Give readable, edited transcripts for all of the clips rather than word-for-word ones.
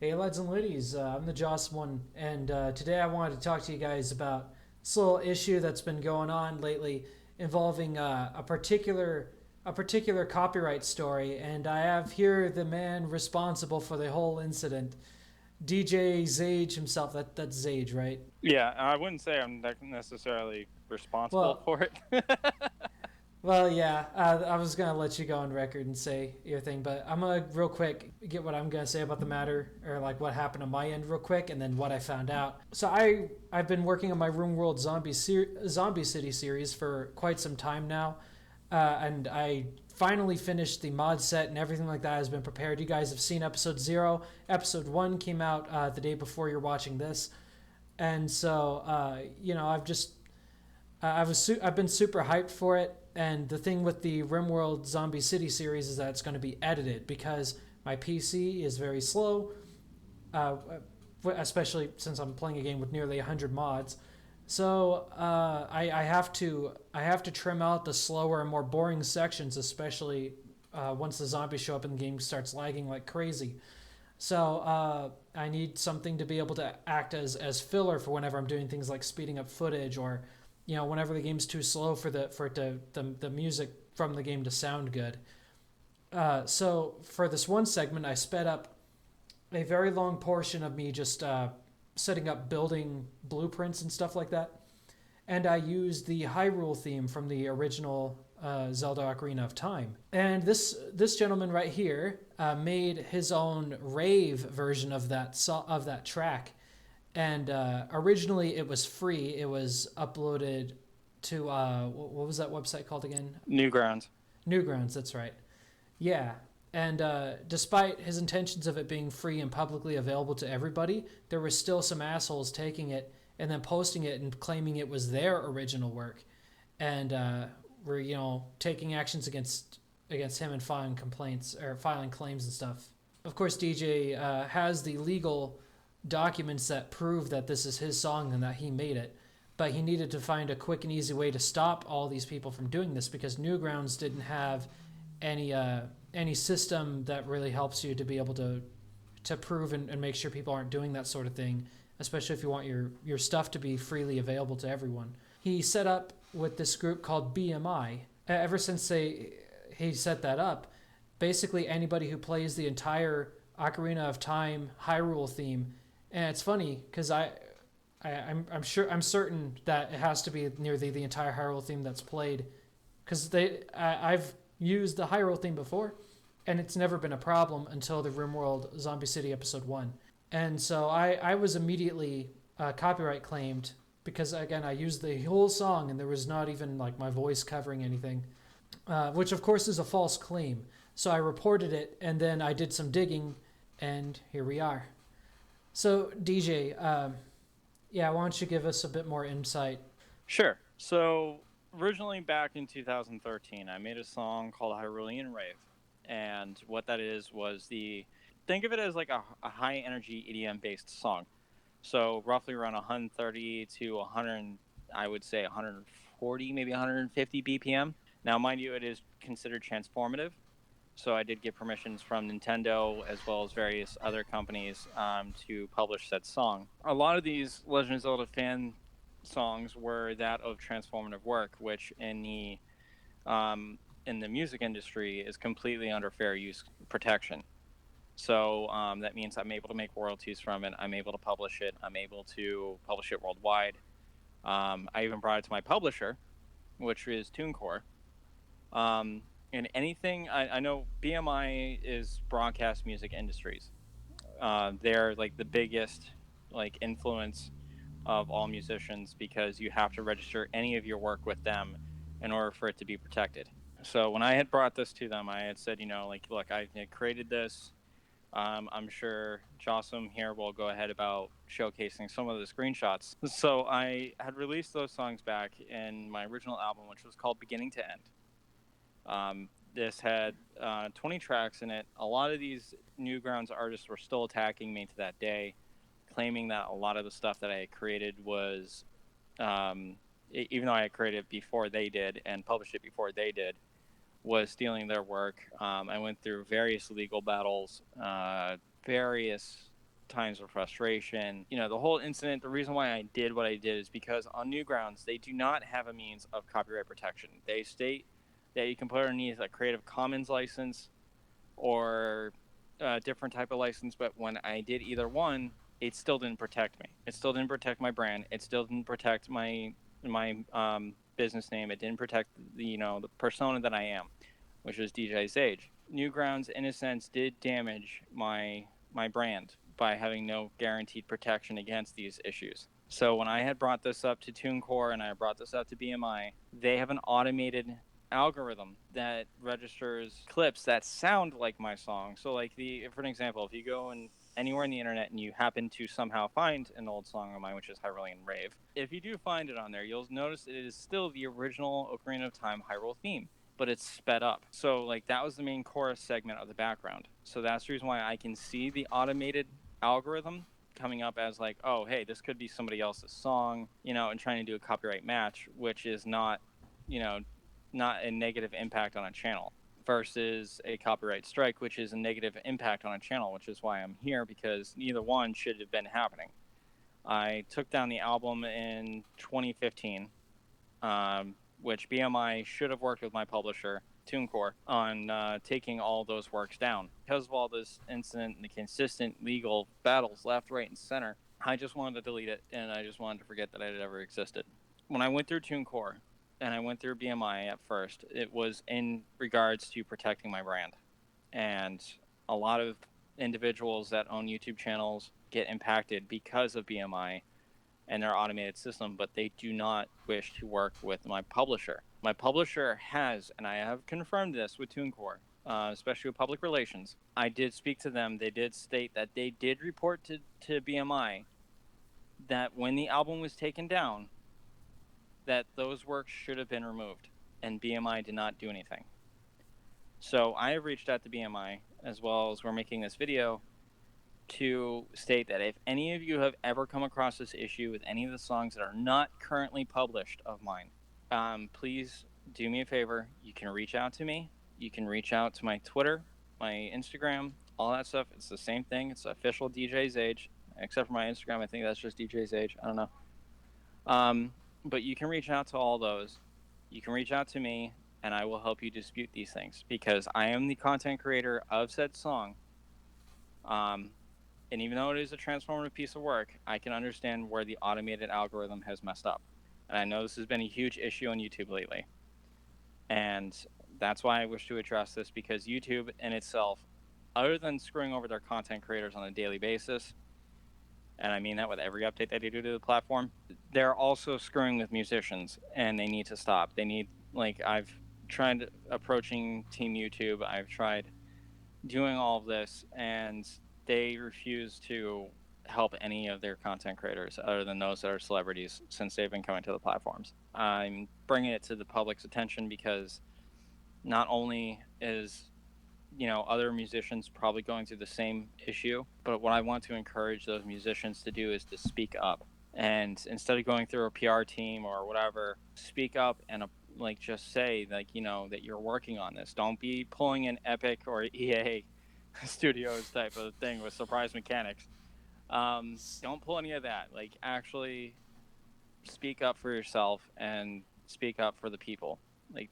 Hey, lads and ladies, I'm the Jawesome one, and today I wanted to talk to you guys about this little issue that's been going on lately involving a particular copyright story, and I have here the man responsible for the whole incident, DJ Zage himself. That's Zage, right? Yeah, I wouldn't say I'm necessarily responsible Well, for it. Well, yeah, I was gonna let you go on record and say your thing, but I'm gonna real quick get what I'm gonna say about the matter, or like what happened on my end, real quick, and then what I found out. So I've been working on my Room World Zombie City series for quite some time now, and I finally finished the mod set and everything like that has been prepared. You guys have seen episode 0. Episode 1 came out the day before you're watching this, and so I've been super hyped for it, and the thing with the RimWorld Zombie City series is that it's going to be edited because my PC is very slow, uh, especially since I'm playing a game with nearly 100 mods. So I have to trim out the slower and more boring sections, especially once the zombies show up and the game starts lagging like crazy. So I need something to be able to act as filler for whenever I'm doing things like speeding up footage, or whenever the game's too slow for the music from the game to sound good. So for this one segment, I sped up a very long portion of me just setting up building blueprints and stuff like that, and I used the Hyrule theme from the original Zelda Ocarina of Time. And this gentleman right here made his own rave version of that track. And originally it was free. It was uploaded to what was that website called again? Newgrounds. Newgrounds. That's right. Yeah. And despite his intentions of it being free and publicly available to everybody, there were still some assholes taking it and then posting it and claiming it was their original work, and were taking actions against him and filing complaints or filing claims and stuff. Of course, DJ has the legal documents that prove that this is his song and that he made it, but he needed to find a quick and easy way to stop all these people from doing this because Newgrounds didn't have any system that really helps you to be able to prove and make sure people aren't doing that sort of thing, especially if you want your stuff to be freely available to everyone. He set up with this group called BMI. Ever since he set that up, basically anybody who plays the entire Ocarina of Time Hyrule theme, and it's funny because I'm certain that it has to be nearly the entire Hyrule theme that's played, because I've used the Hyrule theme before, and it's never been a problem until the RimWorld Zombie City Episode 1. And so I was immediately copyright claimed because, again, I used the whole song and there was not even like my voice covering anything, which of course is a false claim. So I reported it, and then I did some digging, and here we are. So, DJ, yeah, why don't you give us a bit more insight? Sure. So originally back in 2013, I made a song called Hyrulean Rave, and what that is was the think of it as like a high energy EDM based song. So roughly around 130 to 100, I would say 140, maybe 150 BPM. Now, mind you, it is considered transformative. So I did get permissions from Nintendo as well as various other companies to publish said song. A lot of these Legend of Zelda fan songs were that of transformative work, which in the music industry is completely under fair use protection. So that means I'm able to make royalties from it. I'm able to publish it. I'm able to publish it worldwide. I even brought it to my publisher, which is TuneCore. And anything I know, BMI is Broadcast Music Industries. They're like the biggest like influence of all musicians because you have to register any of your work with them in order for it to be protected. So when I had brought this to them, I had said, like, look, I had created this. I'm sure Jawesome here will go ahead about showcasing some of the screenshots. So I had released those songs back in my original album, which was called Beginning to End. This had 20 tracks in it. A lot of these Newgrounds artists were still attacking me to that day, claiming that a lot of the stuff that I had created was, even though I had created it before they did and published it before they did, was stealing their work. I went through various legal battles, various times of frustration. You know, the whole incident, the reason why I did what I did is because on Newgrounds, they do not have a means of copyright protection. They state that you can put underneath a Creative Commons license or a different type of license, but when I did either one, it still didn't protect me. It still didn't protect my brand. It still didn't protect my business name. It didn't protect the persona that I am, which was DJ Sage. Newgrounds, in a sense, did damage my brand by having no guaranteed protection against these issues. So when I had brought this up to TuneCore and I brought this up to BMI, they have an automated algorithm that registers clips that sound like my song. So like for an example, if you go anywhere on the internet and you happen to somehow find an old song of mine, which is Hyrulean Rave, if you do find it on there, you'll notice it is still the original Ocarina of Time Hyrule theme, but it's sped up. So like that was the main chorus segment of the background. So that's the reason why I can see the automated algorithm coming up as like, oh, hey, this could be somebody else's song, and trying to do a copyright match, which is not a negative impact on a channel, versus a copyright strike, which is a negative impact on a channel, which is why I'm here, because neither one should have been happening. I took down the album in 2015, which BMI should have worked with my publisher, TuneCore, on taking all those works down. Because of all this incident and the consistent legal battles left, right, and center, I just wanted to delete it, and I just wanted to forget that it had ever existed. When I went through TuneCore, and I went through BMI at first, it was in regards to protecting my brand. And a lot of individuals that own YouTube channels get impacted because of BMI and their automated system, but they do not wish to work with my publisher. My publisher has, and I have confirmed this with TuneCore, especially with public relations. I did speak to them. They did state that they did report to BMI that when the album was taken down, that those works should have been removed, and BMI did not do anything. So I have reached out to BMI, as well as we're making this video, to state that if any of you have ever come across this issue with any of the songs that are not currently published of mine, please do me a favor. You can reach out to me. You can reach out to my Twitter, my Instagram, all that stuff. It's the same thing. It's official DJ Zage, except for my Instagram. I think that's just DJ Zage. I don't know. But you can reach out to all those. You can reach out to me, and I will help you dispute these things, because I am the content creator of said song. And even though it is a transformative piece of work, I can understand where the automated algorithm has messed up. And I know this has been a huge issue on YouTube lately. And that's why I wish to address this, because YouTube in itself, other than screwing over their content creators on a daily basis, and I mean that with every update that they do to the platform, they're also screwing with musicians, and they need to stop. They need, I've tried approaching Team YouTube, I've tried doing all of this, and they refuse to help any of their content creators other than those that are celebrities, since they've been coming to the platforms. I'm bringing it to the public's attention because not only is other musicians probably going through the same issue, but what I want to encourage those musicians to do is to speak up. And instead of going through a PR team or whatever, speak up and just say that you're working on this. Don't be pulling an Epic or EA Studios type of thing with surprise mechanics. Don't pull any of that. Actually speak up for yourself and speak up for the people.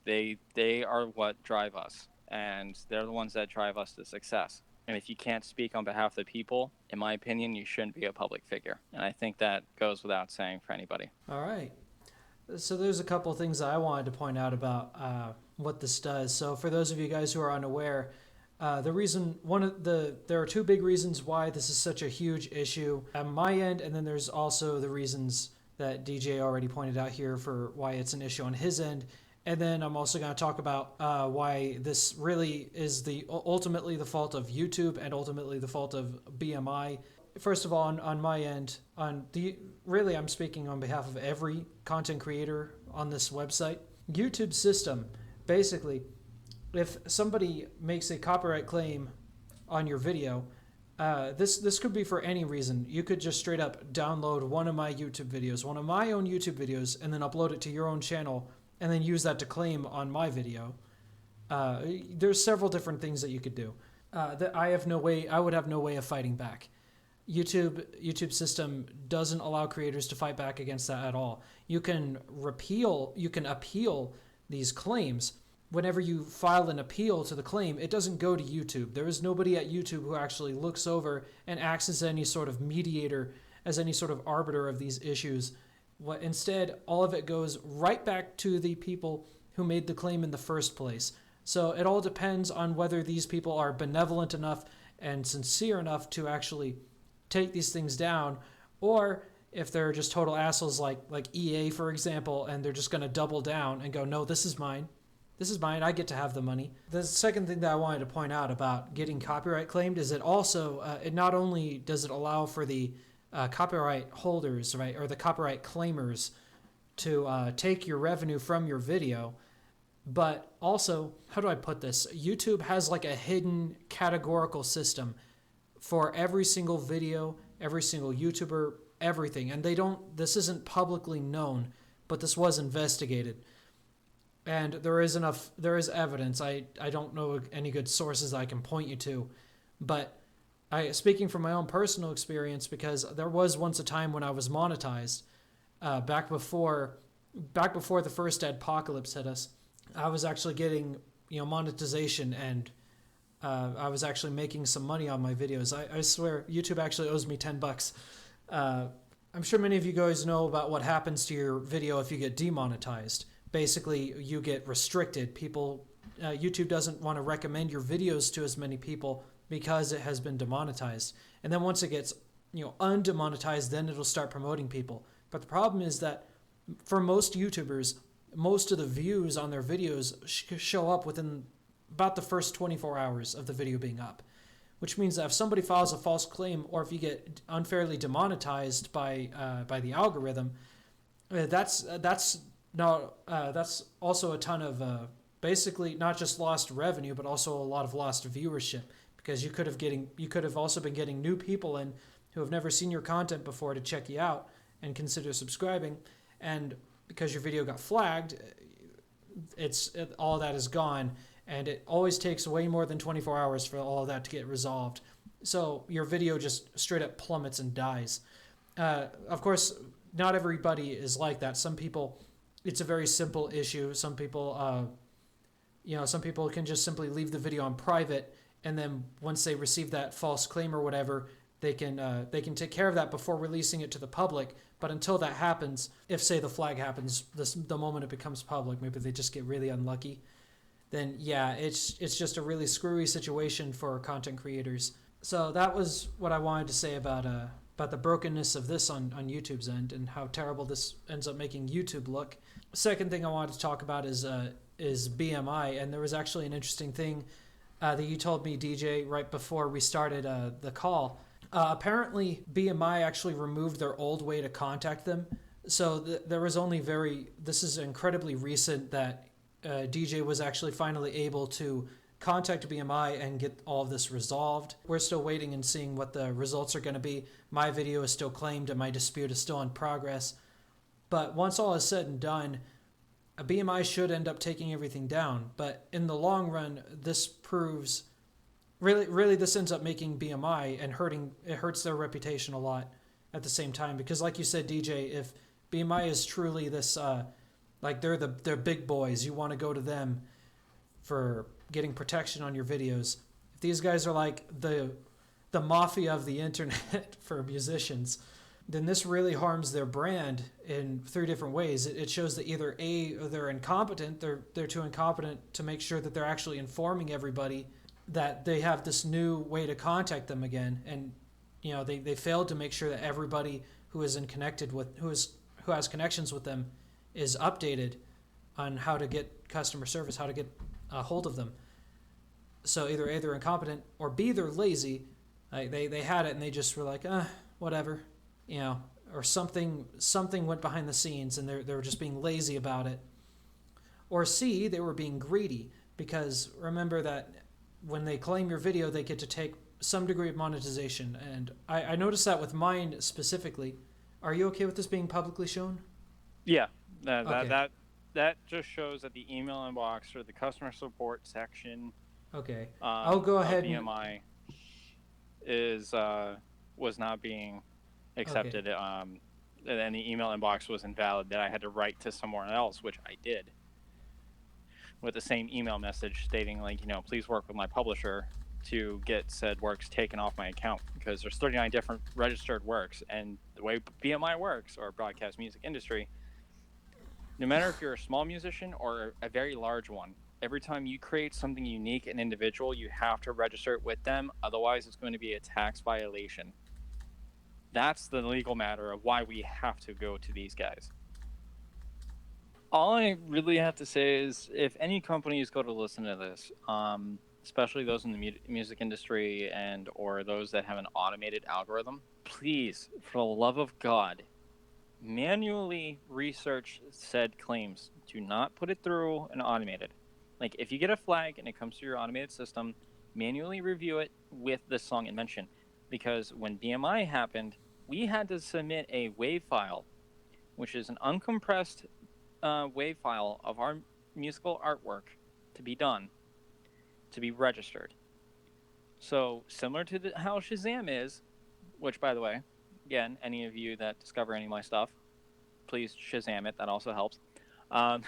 They are what drive us, and they're the ones that drive us to success. And if you can't speak on behalf of the people, in my opinion, you shouldn't be a public figure. And I think that goes without saying for anybody. All right. So there's a couple of things I wanted to point out about what this does. So for those of you guys who are unaware, there are two big reasons why this is such a huge issue on my end, and then there's also the reasons that DJ already pointed out here for why it's an issue on his end. And then I'm also going to talk about why this really is ultimately the fault of YouTube and ultimately the fault of BMI. First of all, on my end, really I'm speaking on behalf of every content creator on this website. YouTube's system, basically, if somebody makes a copyright claim on your video, this could be for any reason. You could just straight up download one of my YouTube videos, one of my own YouTube videos, and then upload it to your own channel, and then use that to claim on my video. There's several different things that you could do. That I would have no way of fighting back. YouTube system doesn't allow creators to fight back against that at all. You can appeal these claims. Whenever you file an appeal to the claim, it doesn't go to YouTube. There is nobody at YouTube who actually looks over and acts as any sort of mediator, as any sort of arbiter of these issues. Instead, all of it goes right back to the people who made the claim in the first place. So it all depends on whether these people are benevolent enough and sincere enough to actually take these things down, or if they're just total assholes like EA, for example, and they're just going to double down and go, no, this is mine. This is mine. I get to have the money. The second thing that I wanted to point out about getting copyright claimed is it also, it not only does it allow for the copyright holders, right, or the copyright claimers to take your revenue from your video, but also, how do I put this? YouTube has like a hidden categorical system for every single video, every single YouTuber, everything. And this isn't publicly known, but this was investigated. And there is evidence. I don't know any good sources I can point you to, but speaking from my own personal experience, because there was once a time when I was monetized, back before the first adpocalypse hit us, I was actually getting, monetization, and I was actually making some money on my videos. I swear, YouTube actually owes me $10. I'm sure many of you guys know about what happens to your video if you get demonetized. Basically, you get restricted. YouTube doesn't want to recommend your videos to as many people because it has been demonetized. And then once it gets, undemonetized, then it'll start promoting people. But the problem is that for most YouTubers, most of the views on their videos show up within about the first 24 hours of the video being up, which means that if somebody files a false claim, or if you get unfairly demonetized by the algorithm, that's also a ton of basically not just lost revenue, but also a lot of lost viewership, because you could have also been getting new people in who have never seen your content before to check you out and consider subscribing, and because your video got flagged, all that is gone. And it always takes way more than 24 hours for all of that to get resolved. So your video just straight up plummets and dies. Of course, not everybody is like that. Some people, it's a very simple issue. Some people, some people can just simply leave the video on private, and then once they receive that false claim or whatever, they can take care of that before releasing it to the public. But until that happens, if say the flag happens the moment it becomes public, maybe they just get really unlucky, then yeah, it's just a really screwy situation for content creators. So that was what I wanted to say about the brokenness of this on YouTube's end, and how terrible this ends up making YouTube look. Second thing I wanted to talk about is BMI, and there was actually an interesting thing that you told me, DJ, right before we started the call. Apparently, BMI actually removed their old way to contact them. So there was this is incredibly recent that DJ was actually finally able to contact BMI and get all of this resolved. We're still waiting and seeing what the results are going to be. My video is still claimed and my dispute is still in progress. But once all is said and done, BMI should end up taking everything down. But in the long run, this proves... Really, this ends up making BMI and hurts their reputation a lot at the same time. Because like you said, DJ, if BMI is truly this... they're big boys. You want to go to them for getting protection on your videos. If these guys are like the mafia of the internet for musicians, then this really harms their brand in 3 different ways. It shows that either A, they're incompetent, they're too incompetent to make sure that they're actually informing everybody that they have this new way to contact them again, and they failed to make sure that everybody who is who has connections with them is updated on how to get customer service, how to get a hold of them. So either A, they're incompetent, or B, they're lazy. They had it and they just were like, whatever, or something went behind the scenes and they were just being lazy about it. Or C, they were being greedy, because remember that when they claim your video, they get to take some degree of monetization. And I noticed that with mine specifically. Are you okay with this being publicly shown? Yeah. Okay. That just shows that the email inbox or the customer support section. Okay. I'll go ahead. BMI is was not being Okay. accepted, and the email inbox was invalid, that I had to write to someone else, which I did, with the same email message stating, like, please work with my publisher to get said works taken off my account, because there's 39 different registered works, and the way BMI works, or broadcast music industry, no matter if you're a small musician or a very large one, every time you create something unique and individual, you have to register it with them. Otherwise, it's going to be a tax violation. That's the legal matter of why we have to go to these guys. All I really have to say is, if any companies go to listen to this, especially those in the music industry and or those that have an automated algorithm, please, for the love of God, manually research said claims. Do not put it through an automated. Like, if you get a flag and it comes to your automated system, manually review it with the song in mention. Because when BMI happened, we had to submit a WAV file, which is an uncompressed WAV file of our musical artwork to be done, to be registered. So, similar to how Shazam is, which, by the way, again, any of you that discover any of my stuff, please Shazam it. That also helps. Um,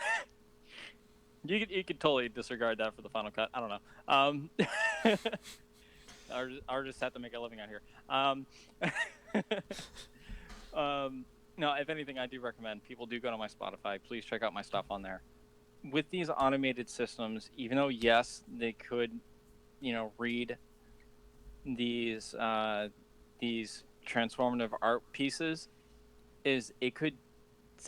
you could totally disregard that for the final cut. I don't know. Or just have to make a living out here. No, if anything, I do recommend people do go to my Spotify. Please check out my stuff on there. With these automated systems, even though yes, they could, read these transformative art pieces, it could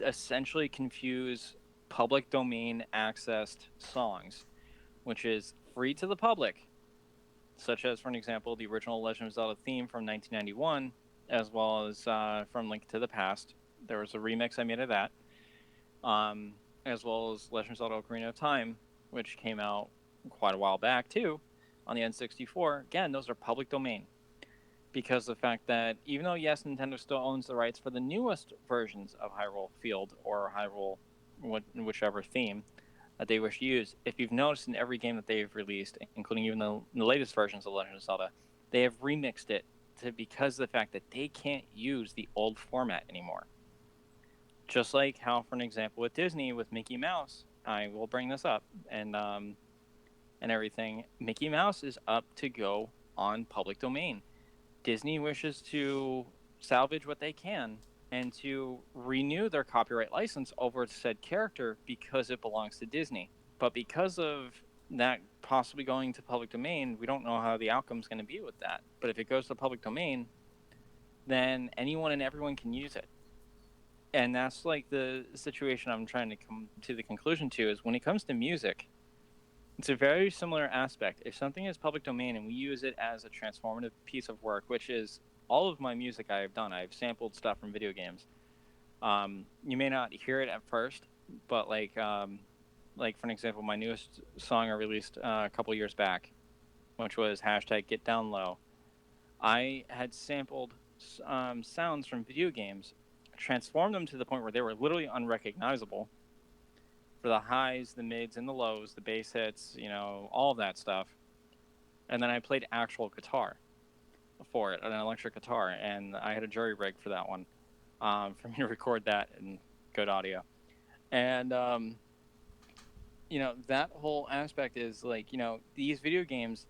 essentially confuse public domain accessed songs, which is free to the public, such as, for an example, the original Legend of Zelda theme from 1991, as well as from Link to the Past. There was a remix I made of that, as well as Legend of Zelda Ocarina of Time, which came out quite a while back too, on the N64. Again, those are public domain, because of the fact that even though, yes, Nintendo still owns the rights for the newest versions of Hyrule Field or Hyrule, whichever theme that they wish to use, if you've noticed in every game that they've released, including even the latest versions of Legend of Zelda, they have remixed it because of the fact that they can't use the old format anymore. Just like how, for an example, with Disney, with Mickey Mouse, I will bring this up, and everything, Mickey Mouse is up to go on public domain. Disney wishes to salvage what they can and to renew their copyright license over said character because it belongs to Disney. But because of that possibly going to public domain, we don't know how the outcome is going to be with that. But if it goes to public domain, then anyone and everyone can use it. And that's like the situation I'm trying to come to the conclusion to, is when it comes to music, it's a very similar aspect. If something is public domain and we use it as a transformative piece of work, which is all of my music I have done, I've sampled stuff from video games. You may not hear it at first, but like for an example, my newest song I released a couple years back, which was #GetDownLow. I had sampled sounds from video games, transformed them to the point where they were literally unrecognizable, for the highs, the mids, and the lows, the bass hits, all of that stuff. And then I played actual guitar for it, an electric guitar, and I had a jury rig for that one, for me to record that in good audio. And that whole aspect is like, these video games,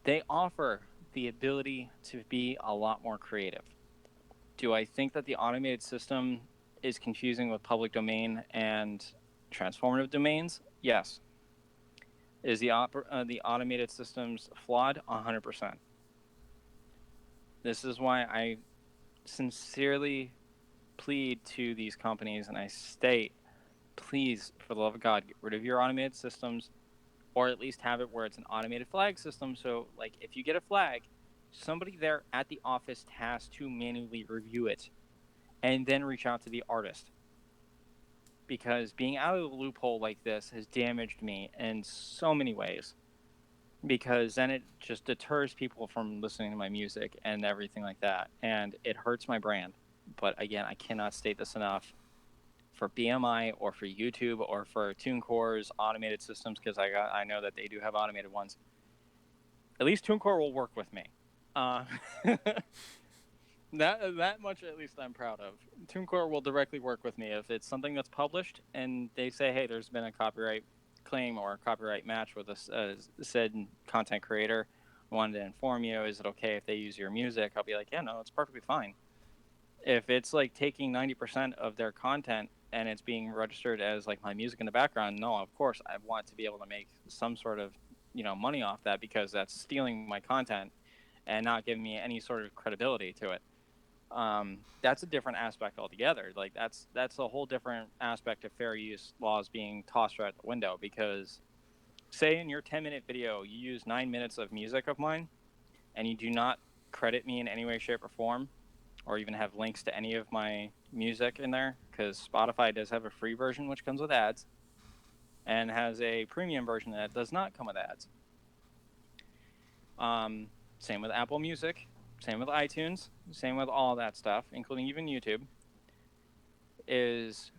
they offer the ability to be a lot more creative. Do I think that the automated system is confusing with public domain and transformative domains? Yes. Is the automated systems flawed? 100%. This is why I sincerely plead to these companies, and I state, please, for the love of God, get rid of your automated systems, or at least have it where it's an automated flag system. So, like, if you get a flag, somebody there at the office has to manually review it and then reach out to the artist. Because being out of the loophole like this has damaged me in so many ways. Because then it just deters people from listening to my music and everything like that. And it hurts my brand. But again, I cannot state this enough. For BMI or for YouTube or for TuneCore's automated systems, because I know that they do have automated ones. At least TuneCore will work with me. Uh, that much at least I'm proud of. TuneCore will directly work with me if it's something that's published and they say, hey, there's been a copyright claim or a copyright match with a said content creator. I wanted to inform you. Is it okay if they use your music? I'll be like, yeah, no, it's perfectly fine. If it's like taking 90% of their content and it's being registered as like my music in the background, no, of course I want to be able to make some sort of money off that, because that's stealing my content and not giving me any sort of credibility to it. That's a different aspect altogether. Like that's a whole different aspect of fair use laws being tossed right out the window, because say in your 10-minute video you use 9 minutes of music of mine and you do not credit me in any way, shape, or form, or even have links to any of my music in there, because Spotify does have a free version which comes with ads and has a premium version that does not come with ads. Same with Apple Music, same with iTunes, same with all that stuff, including even YouTube, is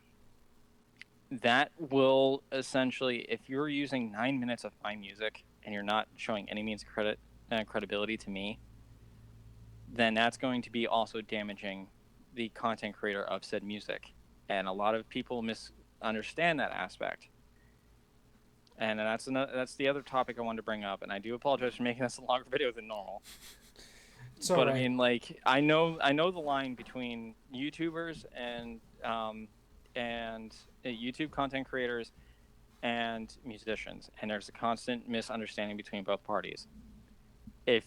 that will essentially, if you're using 9 minutes of my music and you're not showing any means of credibility to me, then that's going to be also damaging the content creator of said music. And a lot of people misunderstand that aspect. And that's the other topic I wanted to bring up. And I do apologize for making this a longer video than normal. But right. I mean, like, I know the line between YouTubers and YouTube content creators and musicians, and there's a constant misunderstanding between both parties. If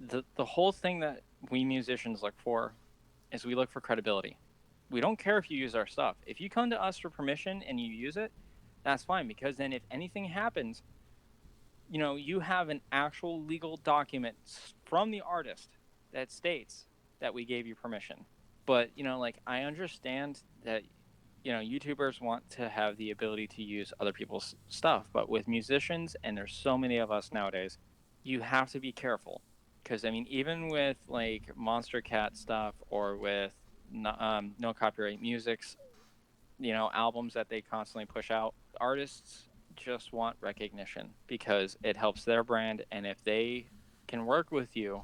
the whole thing that we musicians look for is we look for credibility. We don't care if you use our stuff. If you come to us for permission and you use it, that's fine, because then if anything happens, you have an actual legal document from the artist that states that we gave you permission. But, like, I understand that, YouTubers want to have the ability to use other people's stuff, but with musicians, and there's so many of us nowadays, you have to be careful. Because, I mean, even with, like, Monster Cat stuff or with no copyright music's, albums that they constantly push out, artists just want recognition because it helps their brand. And if they can work with you,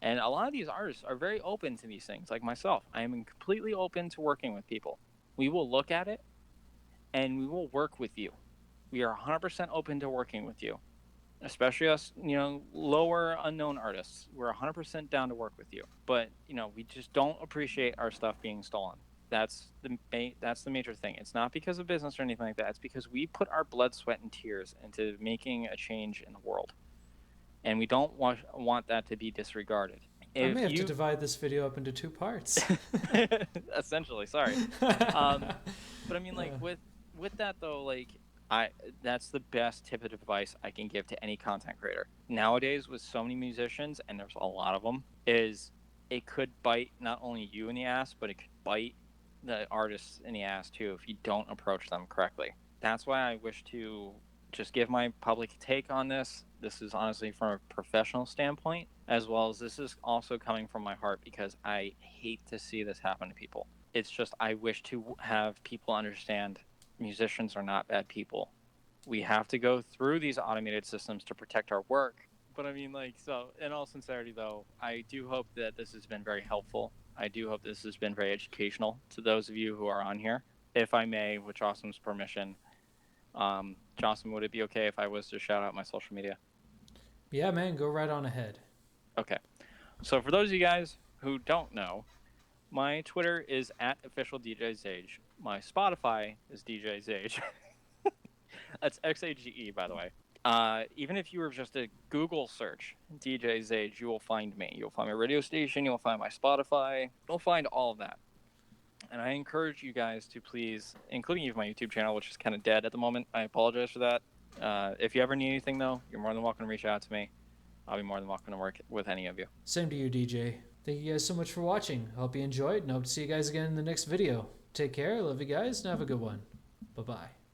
and a lot of these artists are very open to these things, like myself, I am completely open to working with people. We will look at it and we will work with you. We are 100% open to working with you, especially us, lower unknown artists. We're 100% down to work with you. But, we just don't appreciate our stuff being stolen. That's the major thing. It's not because of business or anything like that. It's because we put our blood, sweat, and tears into making a change in the world. And we don't want that to be disregarded. I may have to divide this video up into 2 parts. Essentially, sorry. But I mean, like, with that though, like, that's the best tip of advice I can give to any content creator nowadays. With so many musicians, and there's a lot of them, is it could bite not only you in the ass, but it could bite the artists in the ass too if you don't approach them correctly. That's why I wish to just give my public take on this. This is honestly from a professional standpoint, as well as this is also coming from my heart, because I hate to see this happen to people. It's just, I wish to have people understand musicians are not bad people. We have to go through these automated systems to protect our work. But I mean, like, so in all sincerity though, I do hope that this has been very helpful. I do hope this has been very educational to those of you who are on here. If I may, with Jawesome's permission, Jawesome, would it be okay if I was to shout out my social media? Yeah, man, go right on ahead. Okay. So for those of you guys who don't know, my Twitter is @officialdjzage. My Spotify is DJ Zage. That's XAGE, by the way. Even if you were just a Google search, DJ Zage, you will find me. You'll find my radio station. You'll find my Spotify. You'll find all of that. And I encourage you guys to please, including even my YouTube channel, which is kind of dead at the moment. I apologize for that. If you ever need anything, though, you're more than welcome to reach out to me. I'll be more than welcome to work with any of you. Same to you, DJ. Thank you guys so much for watching. Hope you enjoyed, and hope to see you guys again in the next video. Take care. Love you guys, and have a good one. Bye-bye.